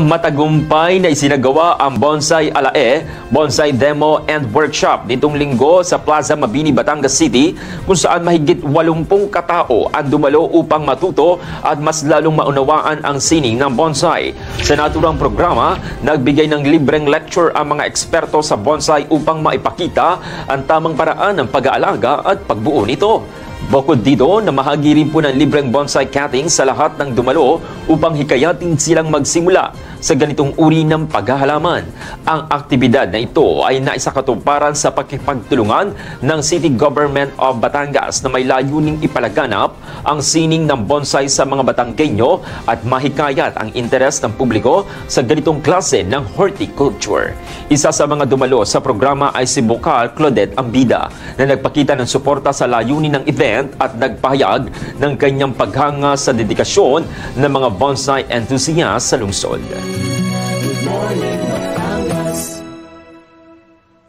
Matagumpay na isinagawa ang Bonsai Alae, Bonsai Demo and Workshop nitong linggo sa Plaza Mabini, Batangas City, kung saan mahigit 80 katao ang dumalo upang matuto at mas lalong maunawaan ang sining ng bonsai. Sa naturang programa, nagbigay ng libreng lecture ang mga eksperto sa bonsai upang maipakita ang tamang paraan ng pag-aalaga at pagbuo nito. Bukod dito, namahagi rin po ng libreng bonsai cutting sa lahat ng dumalo upang hikayatin silang magsimula sa ganitong uri ng paghahalaman. Ang aktibidad na ito ay naisakatuparan sa pakikipagtulungan ng City Government of Batangas na may layuning ipalaganap ang sining ng bonsai sa mga Batanggenyo at mahikayat ang interes ng publiko sa ganitong klase ng horticulture. Isa sa mga dumalo sa programa ay si Bokal Claudette Ambida na nagpakita ng suporta sa layunin ng event at nagpahayag ng kanyang paghanga sa dedikasyon ng mga bonsai enthusiasts sa lungsod. Good morning.